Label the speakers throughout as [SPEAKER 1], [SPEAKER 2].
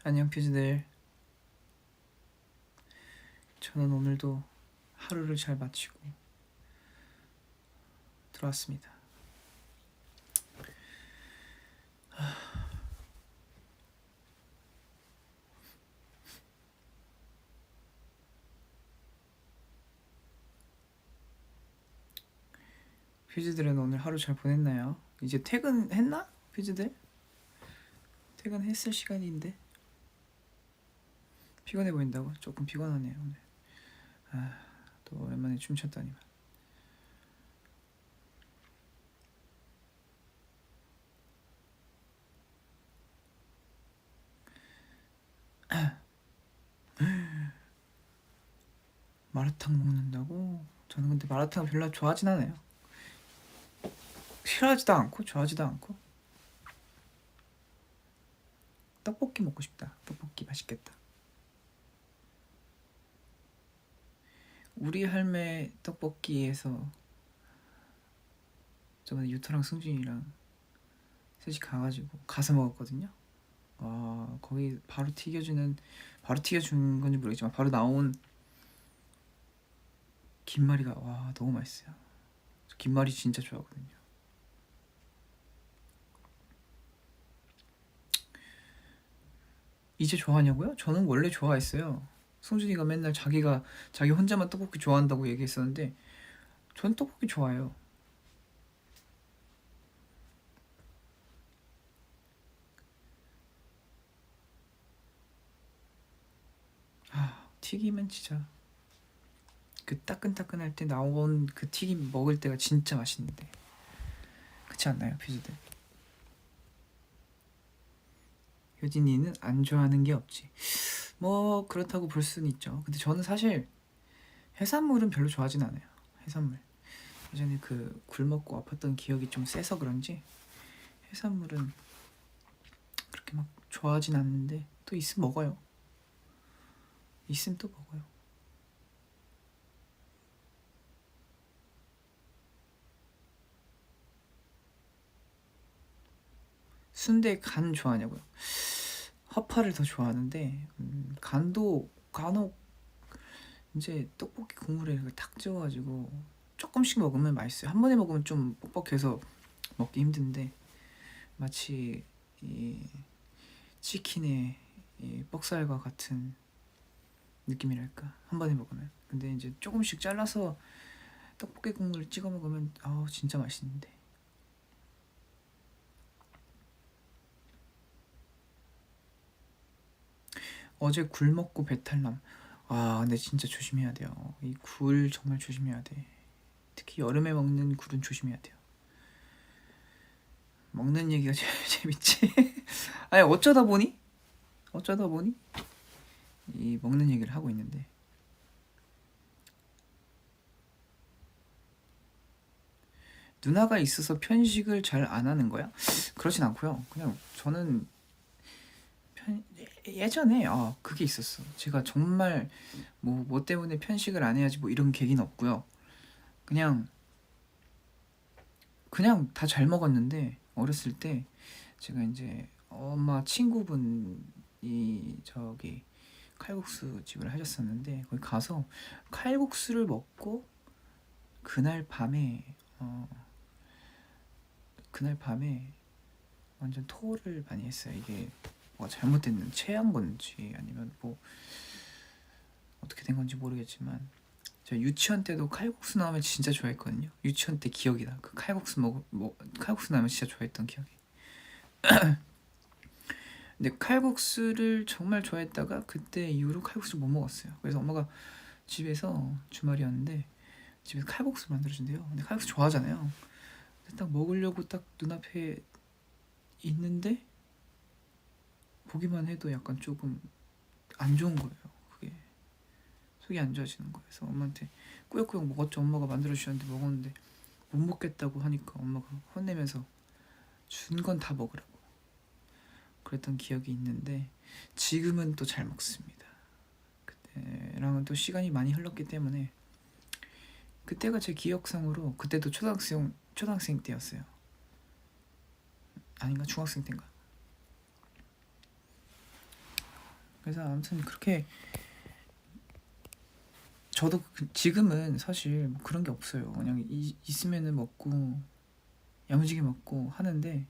[SPEAKER 1] 안녕 퓨즈들. 저는 오늘도 하루를 잘 마치고 들어왔습니다. 퓨즈들은 오늘 하루 잘 보냈나요? 이제 퇴근했나? 퓨즈들? 퇴근했을 시간인데 피곤해 보인다고? 조금 피곤하네요 오늘. 또 오랜만에 춤췄더니만. 마라탕 먹는다고? 저는 근데 마라탕 별로 좋아하진 않아요. 싫어하지도 않고 좋아하지도 않고. 떡볶이 먹고 싶다. 떡볶이 맛있겠다. 우리 할매 떡볶이에서 저번에 유토랑 승준이랑 셋이 가서 먹었거든요. 와, 거기 바로 튀겨준 건지 모르겠지만 바로 나온 김말이가 와 너무 맛있어요. 저 김말이 진짜 좋아하거든요. 이제 좋아하냐고요? 저는 원래 좋아했어요. 승준이가 맨날 자기 혼자만 떡볶이 좋아한다고 얘기했었는데 전 떡볶이 좋아해요. 튀김은 진짜 그 따끈따끈할 때 나온 그 튀김 먹을 때가 진짜 맛있는데 그렇지 않나요, 퓨즈들? 효진이는 안 좋아하는 게 없지. 뭐 그렇다고 볼 수는 있죠. 근데 저는 사실 해산물은 별로 좋아하진 않아요. 해산물 예전에 그 굴 먹고 아팠던 기억이 좀 세서 그런지 해산물은 그렇게 막 좋아하진 않는데 또 있으면 먹어요. 있으면 또 먹어요. 순대 간 좋아하냐고요? 허파를 더 좋아하는데 간도 간혹 이제 떡볶이 국물에 탁 찍어가지고 조금씩 먹으면 맛있어요. 한 번에 먹으면 좀 뻑뻑해서 먹기 힘든데 마치 이 치킨의 이 뻑살과 같은 느낌이랄까 한 번에 먹으면. 근데 이제 조금씩 잘라서 떡볶이 국물 찍어 먹으면 진짜 맛있는데. 어제 굴 먹고 배탈남. 근데 진짜 조심해야 돼요. 이 굴 정말 조심해야 돼. 특히 여름에 먹는 굴은 조심해야 돼요. 먹는 얘기가 제일 재밌지. 아니 어쩌다 보니 이 먹는 얘기를 하고 있는데 누나가 있어서 편식을 잘 안 하는 거야? 그렇진 않고요. 그냥 저는 예전에 그게 있었어. 제가 정말 뭐 때문에 편식을 안 해야지 뭐 이런 계기는 없고요. 그냥 다 잘 먹었는데 어렸을 때 제가 이제 엄마 친구분이 저기 칼국수 집을 하셨었는데 거기 가서 칼국수를 먹고 그날 밤에 완전 토를 많이 했어요. 이게 뭐가 잘못됐는 체한 건지 아니면 뭐 어떻게 된 건지 모르겠지만 제가 유치원 때도 칼국수 나오면 진짜 좋아했거든요. 유치원 때 기억이다. 그 칼국수 나오면 진짜 좋아했던 기억이. 근데 칼국수를 정말 좋아했다가 그때 이후로 칼국수를 못 먹었어요. 그래서 엄마가 집에서 주말이었는데 집에서 칼국수 만들어준대요. 근데 칼국수 좋아하잖아요. 근데 딱 먹으려고 딱 눈앞에 있는데 보기만 해도 약간 조금 안 좋은 거예요. 그게 속이 안 좋아지는 거예요. 그래서 엄마한테 꾸역꾸역 먹었죠. 엄마가 만들어주셨는데 먹었는데 못 먹겠다고 하니까 엄마가 혼내면서 준 건 다 먹으라고 그랬던 기억이 있는데 지금은 또 잘 먹습니다. 그때랑은 또 시간이 많이 흘렀기 때문에 그때가 제 기억상으로 그때도 초등학생 때였어요. 아닌가? 중학생 때인가? 그래서 아무튼 그렇게 저도 지금은 사실 뭐 그런 게 없어요. 그냥 있으면은 먹고 야무지게 먹고 하는데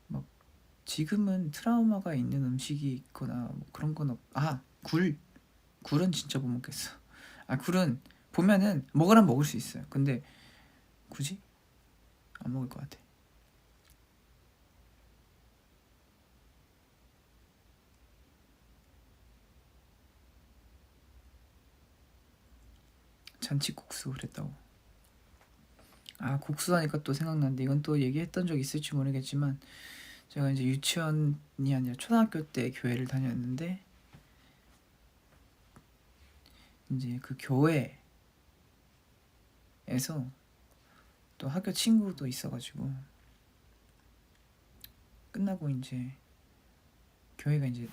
[SPEAKER 1] 막 지금은 트라우마가 있는 음식이 있거나 뭐 그런 건 굴은 진짜 못 먹겠어. 굴은 보면은 먹으란 먹을 수 있어요. 근데 굳이 안 먹을 것 같아. 잔치국수 그랬다고. 국수 하니까 또 생각났는데 이건 또 얘기했던 적 있을지 모르겠지만 제가 이제 유치원이 아니라 초등학교 때 교회를 다녔는데 이제 그 교회에서 또 학교 친구도 있어가지고 끝나고 이제 교회가 이제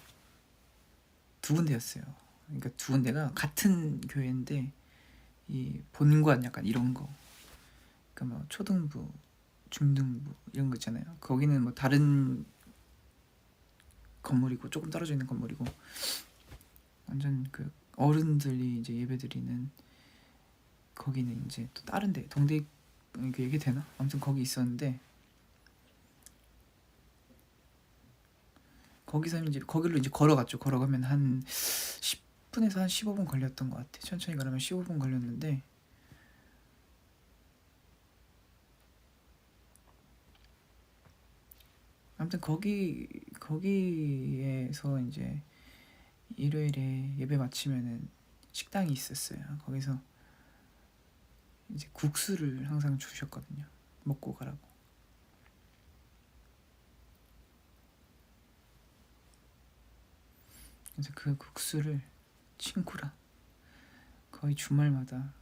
[SPEAKER 1] 두 군데였어요. 그러니까 두 군데가 같은 교회인데 이 본관 약간 이런 거, 그러니까 뭐 초등부, 중등부 이런 거 있잖아요. 거기는 뭐 다른 건물이고 조금 떨어져 있는 건물이고 완전 그 어른들이 이제 예배드리는 거기는 이제 또 다른데 동대 이렇게 얘기 되나? 아무튼 거기 있었는데 거기서 이제 거기로 이제 걸어갔죠. 걸어가면 한 10분에서 한 15분 걸렸던 것 같아. 천천히 가려면 15분 걸렸는데 아무튼 거기에서 이제 일요일에 예배 마치면은 식당이 있었어요. 거기서 이제 국수를 항상 주셨거든요. 먹고 가라고. 그래서 그 국수를 친구랑 거의 주말마다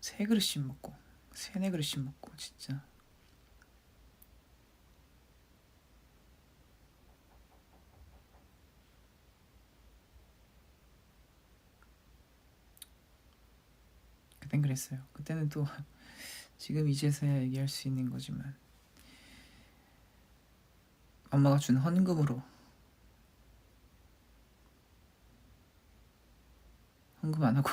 [SPEAKER 1] 세 그릇씩 먹고 세네 그릇씩 먹고 진짜 그땐 그랬어요. 그때는 또 지금 이제서야 얘기할 수 있는 거지만 엄마가 준 헌금으로 헌금 안 하고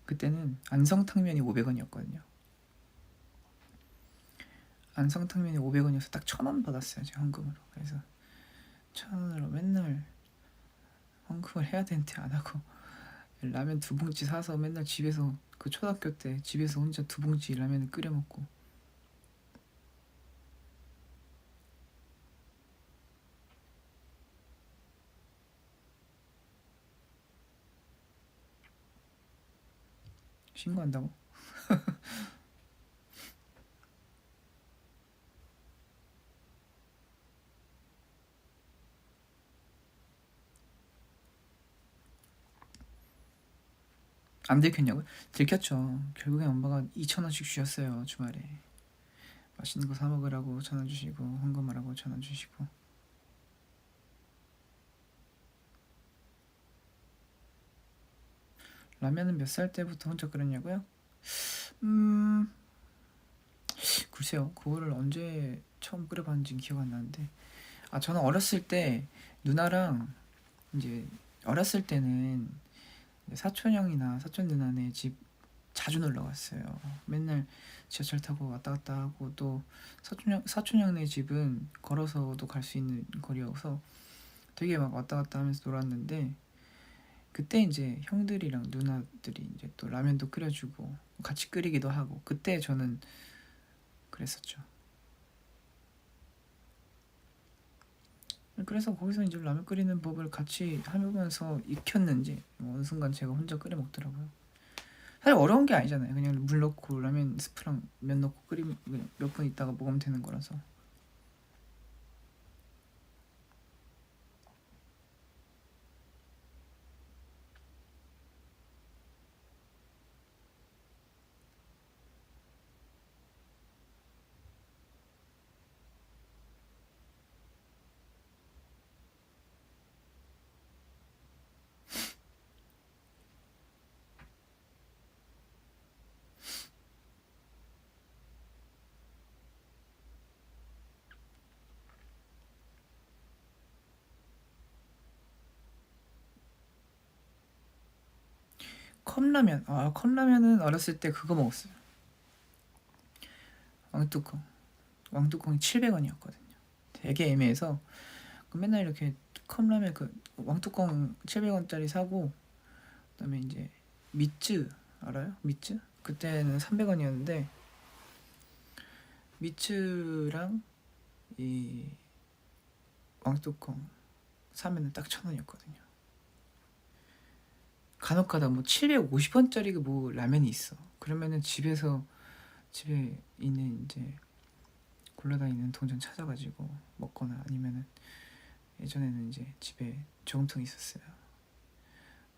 [SPEAKER 1] 그때는 안성탕면이 500원이었거든요. 안성탕면이 500원이어서 딱 1,000원 받았어요. 제가 헌금으로. 그래서 1,000원으로 맨날 헌금을 해야 되는데 안 하고 라면 2봉지 사서 맨날 집에서 그 초등학교 때 집에서 혼자 2봉지 라면을 끓여 먹고 신고한다고? 안 들켰냐고요? 들켰죠. 결국엔 엄마가 2,000원씩 주셨어요. 주말에 맛있는 거 사 먹으라고 1,000원 주시고 헌금하라고 1,000원 주시고. 라면은 몇 살 때부터 혼자 끓였냐고요? 글쎄요. 그거를 언제 처음 끓여봤는지 기억 안 나는데 저는 어렸을 때 누나랑 이제 어렸을 때는 사촌 형이나 사촌 누나네 집 자주 놀러 갔어요. 맨날 지하철 타고 왔다 갔다 하고 또 사촌 형네 집은 걸어서도 갈 수 있는 거리여서 되게 막 왔다 갔다 하면서 놀았는데 그때 이제 형들이랑 누나들이 이제 또 라면도 끓여주고 같이 끓이기도 하고 그때 저는 그랬었죠. 그래서 거기서 이제 라면 끓이는 법을 같이 하면서 익혔는지 어느 순간 제가 혼자 끓여 먹더라고요. 사실 어려운 게 아니잖아요. 그냥 물 넣고 라면 스프랑 면 넣고 끓이면 몇 분 있다가 먹으면 되는 거라서. 컵라면. 아, 컵라면은 어렸을 때 그거 먹었어요. 왕뚜껑. 왕뚜껑이 700원이었거든요. 되게 애매해서 맨날 이렇게 컵라면 그 왕뚜껑 700원짜리 사고, 그다음에 이제 미츠 알아요? 미츠? 그때는 300원이었는데 미츠랑 이 왕뚜껑 사면은 딱 1,000원이었거든요. 간혹가다 뭐 750원짜리 뭐 라면이 있어. 그러면은 집에 있는 이제 굴러다니는 동전 찾아가지고 먹거나, 아니면은 예전에는 이제 집에 저금통이 있었어요.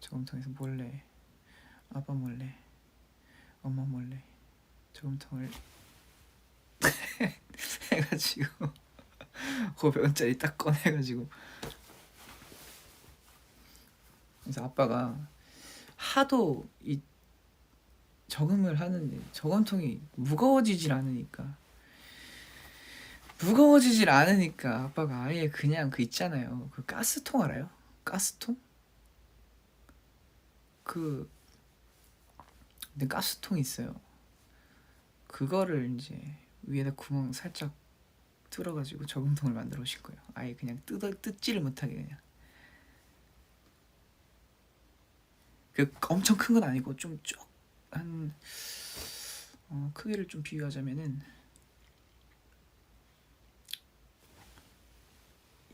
[SPEAKER 1] 저금통에서 몰래, 아빠 몰래, 엄마 몰래 저금통을 해가지고 500원짜리 딱 꺼내가지고, 그래서 아빠가 하도 이 저금을 하는데 저금통이 무거워지질 않으니까 아빠가 아예 그냥 그 있잖아요, 그 가스통 알아요? 가스통? 그 근데 가스통이 있어요. 그거를 이제 위에다 구멍 살짝 뚫어가지고 저금통을 만들어 오신 거예요. 아예 그냥 뜯지를 못하게. 그냥 그 엄청 큰 건 아니고 좀 한 크기를 좀 비유하자면은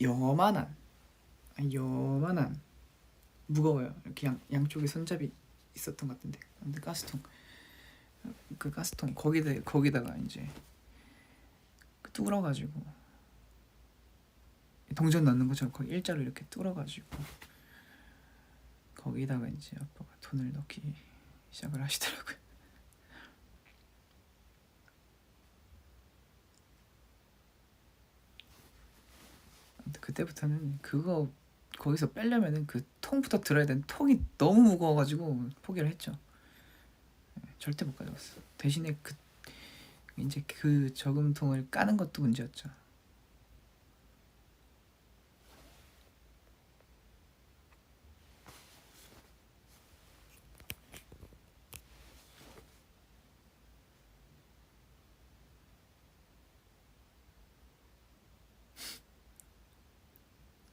[SPEAKER 1] 요만한 무거워요. 이렇게 양쪽에 손잡이 있었던 것 같은데. 근데 가스통, 그 가스통 거기다가 이제 뚫어가지고 동전 넣는 것처럼 거기 일자로 이렇게 뚫어가지고 거기다가 이제 아빠가 돈을 넣기 시작을 하시더라고요. 그때부터는 그거 거기서 빼려면은 그 통부터 들어야 되는 통이 너무 무거워가지고 포기를 했죠. 절대 못 가져갔어. 대신에 이제 그 저금통을 까는 것도 문제였죠.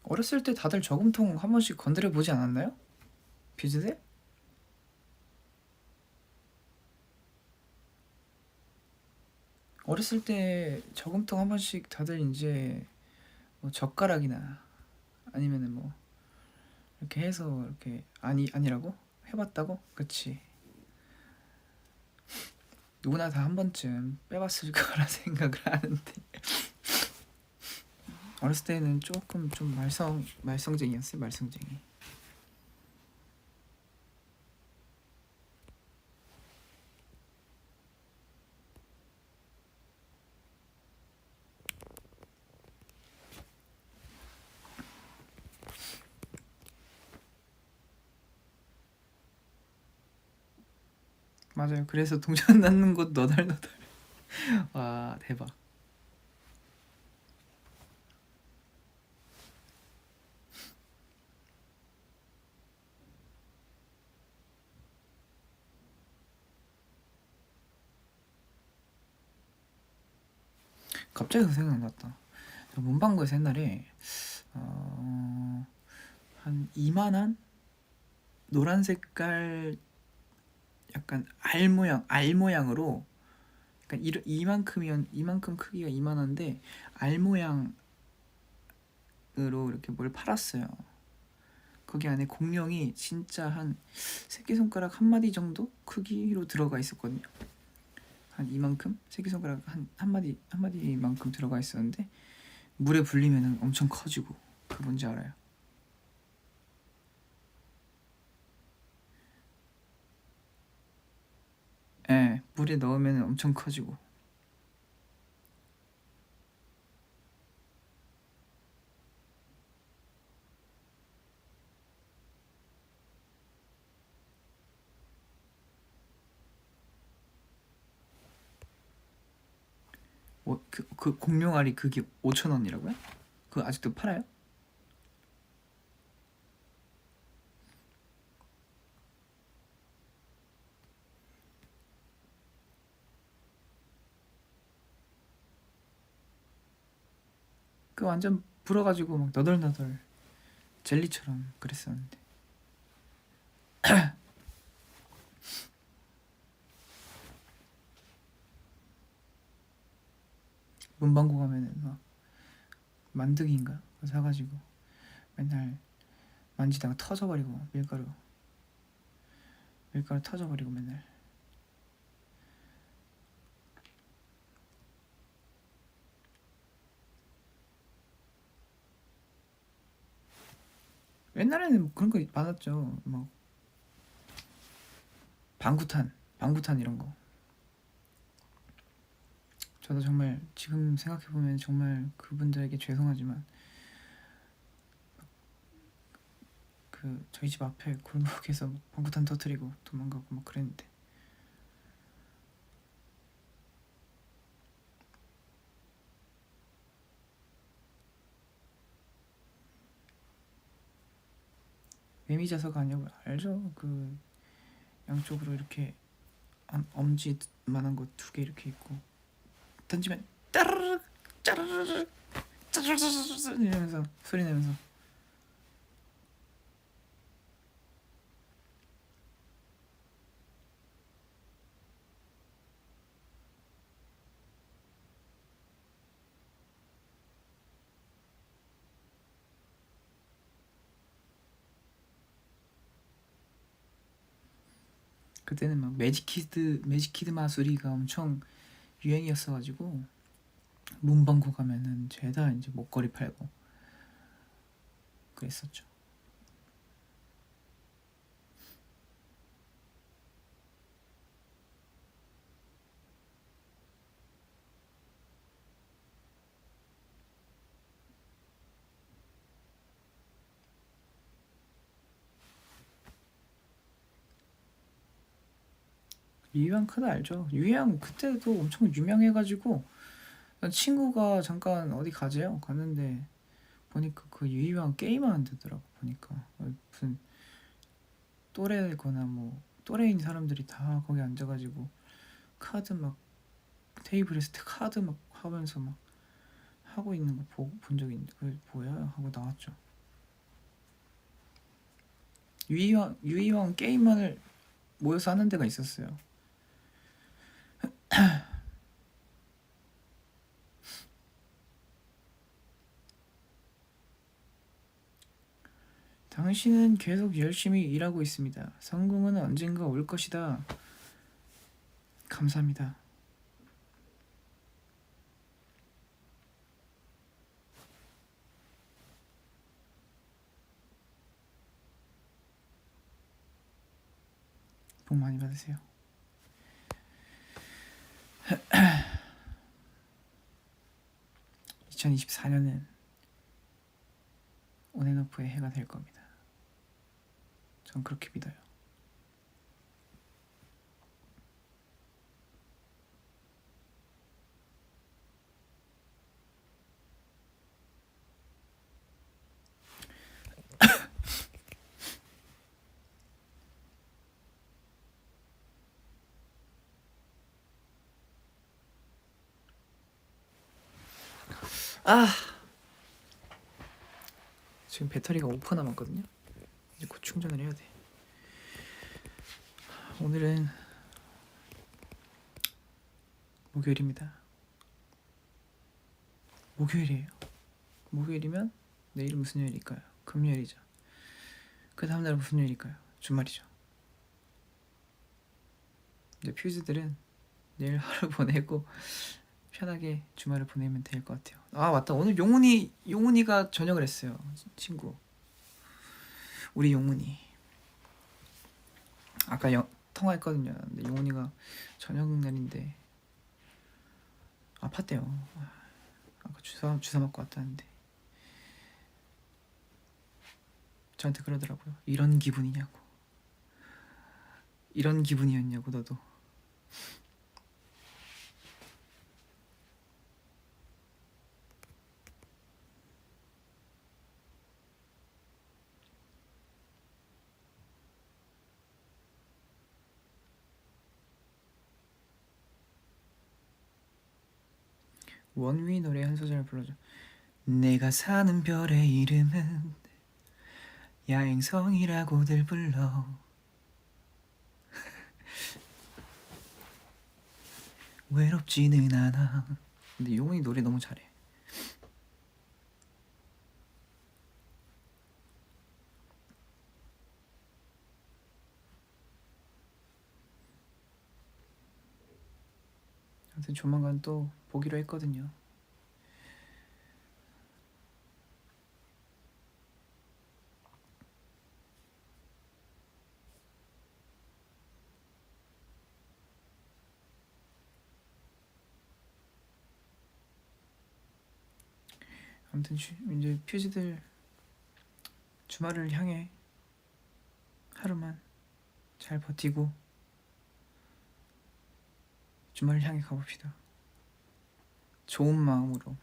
[SPEAKER 1] 어렸을 때 다들 저금통 한 번씩 건드려 보지 않았나요? 비즈들? 어렸을 때 저금통 한 번씩 다들 이제 뭐 젓가락이나 아니면은 뭐 이렇게 해서 이렇게 아니라고 해봤다고? 그치. 누구나 다 한 번쯤 빼봤을 거라 생각을 하는데 어렸을 때는 조금 좀 말썽쟁이였어요. 말썽쟁이. 맞아요. 그래서 동전 넣는 곳 너덜너덜. 와, 대박. 갑자기 그 생각났다. 문방구에서 옛날에 한 이만한 노란 색깔 약간 알 모양으로, 그러니까 이만큼 크기가 이만한데 알 모양으로 이렇게 뭘 팔았어요. 거기 안에 공룡이 진짜 한 새끼손가락 한 마디 정도 크기로 들어가 있었거든요. 한 이만큼, 새끼손가락 한 마디만큼 들어가 있었는데 물에 불리면 엄청 커지고. 그 뭔지 알아요? 예, 물에 넣으면 엄청 커지고. 그 공룡알이 그게 5,000원이라고요? 그거 아직도 팔아요? 그 완전 불어가지고 막 너덜너덜 젤리처럼 그랬었는데. 문방구 가면은 막 만두기인가 그거 사가지고 맨날 만지다가 터져버리고 밀가루 터져버리고 맨날. 옛날에는 뭐 그런 거 많았죠. 뭐 방구탄 이런 거. 저도 정말 지금 생각해보면 정말 그분들에게 죄송하지만 그 저희 집 앞에 골목에서 방구탄 터뜨리고 도망가고 막 그랬는데. 매미자석 아니고 알죠? 그 양쪽으로 이렇게 엄지만한 거 2개 이렇게 있고 던지면 따르르 짜르르 짜르르 이러면서 소리 내면서. 그때는 막 매직키드 마술이가 엄청 유행이었어가지고 문방구 가면은 죄다 이제 목걸이 팔고 그랬었죠. 유희왕 카드 알죠? 유희왕 그때도 엄청 유명해가지고 친구가 잠깐 어디 가재요 갔는데 보니까 그 유희왕 게임하는 데더라고. 보니까 무슨 또래거나 뭐 또래인 사람들이 다 거기 앉아가지고 카드 막 테이블에서 카드 막 하면서 막 하고 있는 거 본 적이 있는데 그게 뭐야 하고 나왔죠. 유희왕 게임만을 모여서 하는 데가 있었어요. 당신은 계속 열심히 일하고 있습니다. 성공은 언젠가 올 것이다. 감사합니다. 복 많이 받으세요. 2024년은 온앤오프의 해가 될 겁니다. 전 그렇게 믿어요. 지금 배터리가 5% 남았거든요. 이제 곧 충전을 해야 돼. 오늘은 목요일입니다. 목요일이에요. 목요일이면 내일은 무슨 요일일까요? 금요일이죠. 그 다음날은 무슨 요일일까요? 주말이죠. 이제 퓨즈들은 내일 하루 보내고 편하게 주말을 보내면 될 것 같아요. 아 맞다, 오늘 용훈이가 저녁을 했어요. 친구 우리 용훈이 아까 통화했거든요. 근데 용훈이가 저녁 날인데 아팠대요. 아까 주사 맞고 왔다는데 저한테 그러더라고요. 이런 기분이냐고. 이런 기분이었냐고 너도. 원위 노래 한 소절 불러줘. 내가 사는 별의 이름은 야행성이라고들 불러. 외롭지는 않아. 근데 용훈이 노래 너무 잘해. 아무튼 조만간 또 보기로 했거든요. 아무튼 이제 퓨즈들 주말을 향해 하루만 잘 버티고 주말을 향해 가봅시다. 좋은 마음으로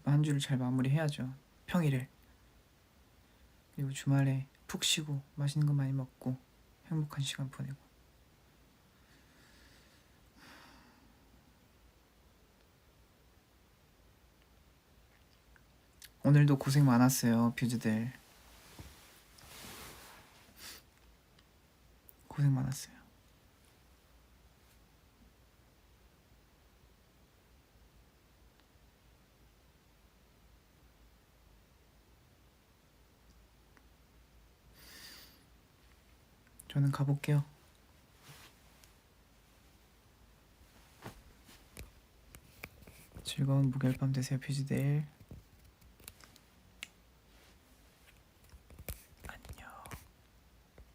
[SPEAKER 1] 한 주를 잘 마무리해야죠. 평일에. 그리고 주말에 푹 쉬고 맛있는 거 많이 먹고 행복한 시간 보내고. 오늘도 고생 많았어요, 퓨즈들. 고생 많았어요. 저는 가볼게요. 즐거운 목요일 밤 되세요, 퓨즈들.